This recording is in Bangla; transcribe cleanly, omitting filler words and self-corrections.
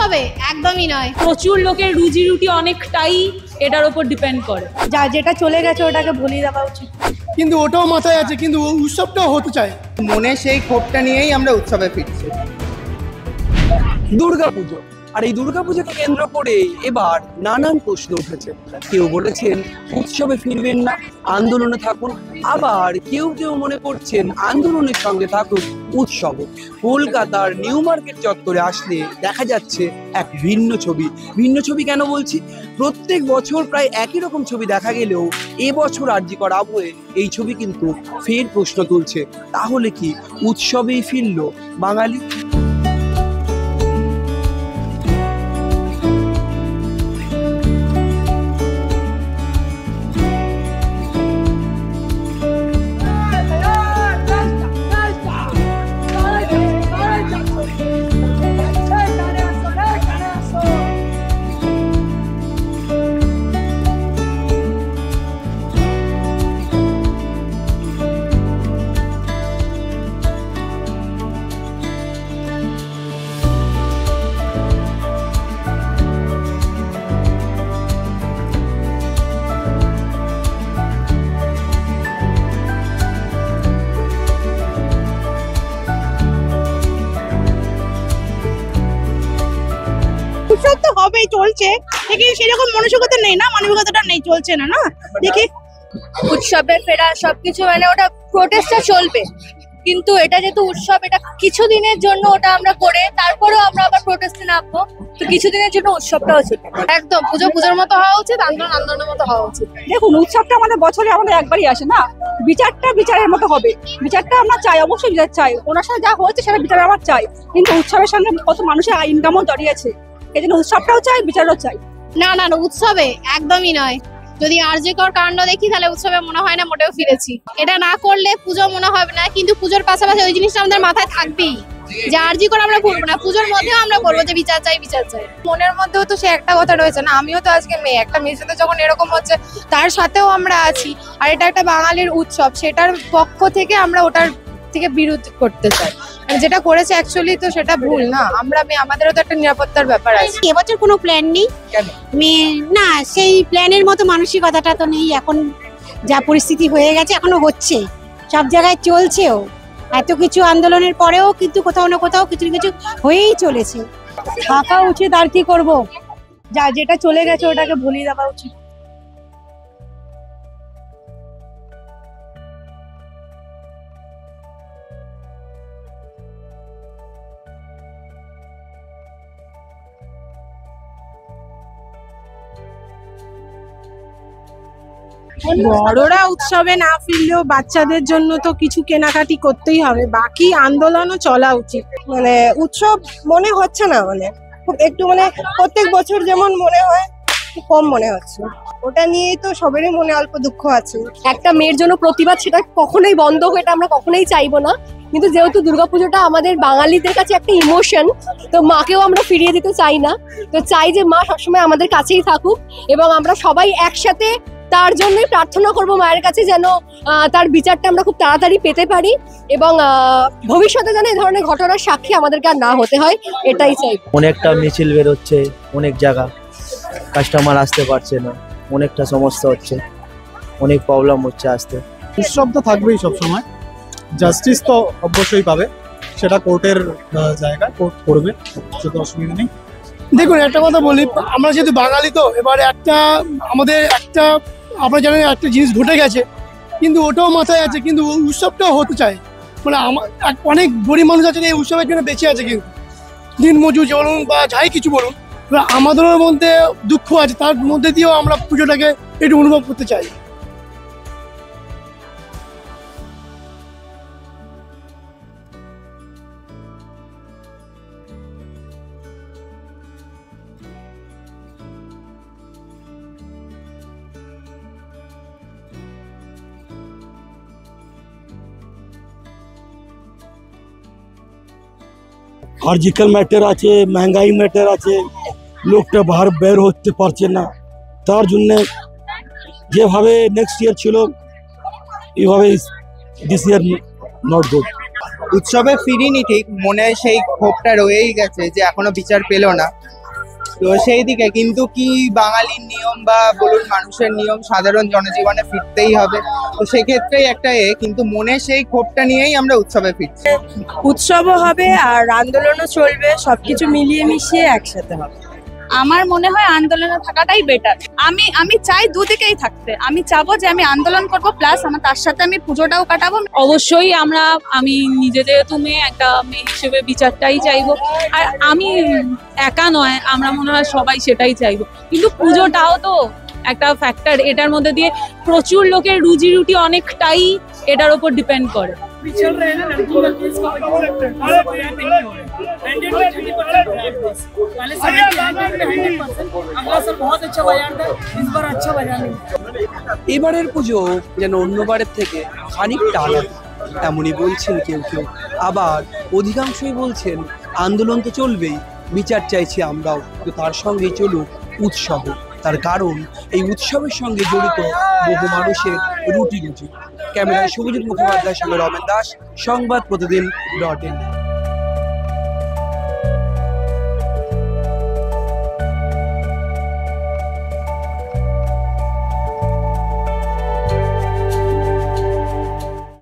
উৎসবে একদমই নয়। প্রচুর লোকের রুজি রুটি অনেকটাই এটার উপর ডিপেন্ড করে। যেটা চলে গেছে ওটাকে ভুলিয়ে দেওয়া উচিত, কিন্তু ওটাও মাথায় আছে, কিন্তু উৎসবটাও হতে চায়। মনে সেই ক্ষোভটা নিয়েই আমরা উৎসবে ফিরছি। দুর্গাপুজো, আর এই দুর্গাপুজোকে কেন্দ্র করে এবার নানান প্রশ্ন উঠেছে। কেউ বলেছেন উৎসবে ফিরবেন না, আন্দোলনে থাকুন, আবার কেউ কেউ মনে করছেন আন্দোলনের সঙ্গে থাকুন উৎসবে। কলকাতার নিউ মার্কেট চত্বরে আসলে দেখা যাচ্ছে এক ভিন্ন ছবি। ভিন্ন ছবি কেন বলছি? প্রত্যেক বছর প্রায় একই রকম ছবি দেখা গেলেও এবছর আরজিকর আবহে এই ছবি কিন্তু ফের প্রশ্ন তুলছে, তাহলে কি উৎসবেই ফিরল বাঙালি? উৎসব তো হবেই, চলছে, দেখি সেরকম মানসিকতা নেই, না মানবিকতাটা নেই, চলছে না না দেখি। উৎসবের ফেরা সবকিছু মানে ওটা প্রোটেস্টটা চলবে, কিন্তু এটা যেহেতু উৎসব, এটা কিছুদিনের জন্য ওটা আমরা করে তারপরেও আমরা আবার প্রোটেস্টে নামবো, তো কিছুদিনের জন্য উৎসবটাও চলবে। একদম পুজোর মতো হওয়া উচিত, আন্দোলনের মতো হওয়া উচিত। দেখুন, উৎসবটা আমাদের বছরে একবারই আসে না, বিচারটা বিচারের মতো হবে, বিচারটা আমরা চাই, অবশ্যই বিচার চাই, ওনার সাথে যা হয়েছে সেটা বিচার আমরা চাই, কিন্তু উৎসবের সঙ্গে কত মানুষের ইনকামও জড়িয়েছে, এই জন্য উৎসবটাও চাই, বিচারও চাই। না না না, উৎসবে একদমই নয়। যদি আরজিকর কাণ্ড দেখি তাহলে উৎসবে মনে হয় না মোটেও ফিরেছি। এটা না করলে পুজো মনে হবে না, কিন্তু পুজোর পাশাপাশি ওই জিনিসটা আমাদের মাথায় থাকবেই যে আরজিকর আমরা ভুলবো না, পুজোর মধ্যেও আমরা বলবো যে বিচার চাই, বিচার চাই। মনের মধ্যেও তো সে একটা কথা রয়েছে না, আমিও তো আজকে মেয়ে, একটা মেয়ের সাথে যখন এরকম হচ্ছে তার সাথেও আমরা আছি, আর এটা একটা বাঙালির উৎসব, সেটার পক্ষ থেকে আমরা ওটার থেকে বিরোধ করতে চাই। যেটা করেছে অ্যাকচুয়ালি তো সেটা ভুল না, আমাদেরও তো একটা নিরাপত্তার ব্যাপার আছে। এবছর কোনো প্ল্যান নেই না, সেই প্ল্যানের মতো মানসিকতাটা তো নেই। এখন যা পরিস্থিতি হয়ে গেছে, এখনো হচ্ছে, সব জায়গায় চলছেও, এত কিছু আন্দোলনের পরেও কিন্তু কোথাও না কোথাও কিছু কিছু হয়েই চলেছে। থাকা উচিত, আর কি করব, যেটা চলে গেছে ওটাকে ভুলিয়ে দেওয়া উচিত। বড়রা উৎসবে না ফিরলেও বাচ্চাদের জন্য তো কিছু কেনাকাটি করতেই হবে, বাকি আন্দোলনও চলা উচিত। মানে উৎসব মনে হচ্ছে না, মানে খুব একটু, মানে প্রত্যেক বছর যেমন মনে হয় কম মনে হচ্ছে, ওটা নিয়েই তো সবারই মনে অল্প দুঃখ আছে। একটা মেয়ের জন্য প্রতিবাদ সেটা কখনোই বন্ধ হোক, এটা আমরা কখনোই চাইবো না, কিন্তু যেহেতু দুর্গাপুজোটা আমাদের বাঙালিদের কাছে একটা ইমোশন, তো মাকেও আমরা ফিরিয়ে দিতে চাই না, তো চাই যে মা সবসময় আমাদের কাছেই থাকুক এবং আমরা সবাই একসাথে তার জন্যই প্রার্থনা করব মায়ের কাছে, যেন তার বিচারটা আমরা খুব তাড়াতাড়ি পেতে পারি এবং ভবিষ্যতে যেন এই ধরনের ঘটনার সাক্ষী আমাদেরকে আর না হতে হয়, এটাই চাই। অনেকটা মিছিল বেরোচ্ছে, অনেক জায়গা কাস্টমার আসতে পারছে না, অনেকটা সমস্যা হচ্ছে, অনেক প্রবলেম হচ্ছে আসতে। উৎসব তো থাকবেই সবসময়, জাস্টিস তো অবশ্যই পাবে, সেটা কোর্টের জায়গা, কোর্ট করবে, সেটা অসুবিধা নেই। দেখুন, একটা কথা বলি, আমরা যেহেতু বাঙালি, তো এবারে আমরা জানি একটা জিনিস ঘটে গেছে, কিন্তু ওটাও মাথায় আছে, কিন্তু উৎসবটাও হতে চায়। মানে অনেক গরিব মানুষ আছে এই উৎসবের জন্য বেঁচে আছে, কিন্তু দিনমজুর বলুন বা যাই কিছু বলুন, আমাদের মধ্যে দুঃখ আছে, তার মধ্যে দিয়েও আমরা পুজোটাকে একটু অনুভব করতে চাই। আরজিক্যাল ম্যাটার আছে, महंगाई ম্যাটার আছে, লোকটা বাহার বের হতে পারছে না, তার জন্য যেভাবে নেক্সট ইয়ার ছিল এভাবে দিস ইয়ার নট গুড। উৎসবে ফিরিনি ঠিক, মনে সেই ক্ষোভটা রয়েই গেছে যে এখনো বিচার পেলো না। তো সেই দিকে কিন্তু কি বাঙালির নিয়ম বা বলুন মানুষের নিয়ম, সাধারণ জনজীবনে ফিরতেই হবে। তো সেক্ষেত্রেই একটা কিন্তু মনে সেই ক্ষোভটা নিয়েই আমরা উৎসবে ফিরছি। উৎসবও হবে আর আন্দোলনও চলবে, সবকিছু মিলিয়ে মিশিয়ে একসাথে হবে। আমার মনে হয় আন্দোলনে থাকাটাই বেটার। আমি চাই দুদিকেই থাকতে। আমি চাবো যে আমি আন্দোলন করব, প্লাস আমার তার সাথে আমি পুজোটাও কাটাবো। অবশ্যই আমি নিজে যেহেতু মেয়ে, একটা মেয়ে হিসেবে বিচারটাই চাইবো। আর আমি একা নয়, আমরা মনে হয় সবাই সেটাই চাইবো। কিন্তু পুজোটাও তো একটা ফ্যাক্টর, এটার মধ্যে দিয়ে প্রচুর লোকের রুজি রুটি অনেকটাই এটার উপর ডিপেন্ড করে। এবারের পুজো যেন অন্যবারের থেকে খানিকটা আলাদা, এমনই বলছেন কেউ কেউ। আবার অধিকাংশই বলছেন আন্দোলন তো চলবেই, বিচার চাইছি আমরাও, তো তার সঙ্গেই চলুক উৎসব। তার কারণ এই উৎসবের সঙ্গে জড়িত বহু মানুষের রুটি রুজি। ক্যামেরায় শুভজিৎ মুখোপাধ্যায়ের সঙ্গে রমেন দাস, সংবাদ প্রতিদিন .in।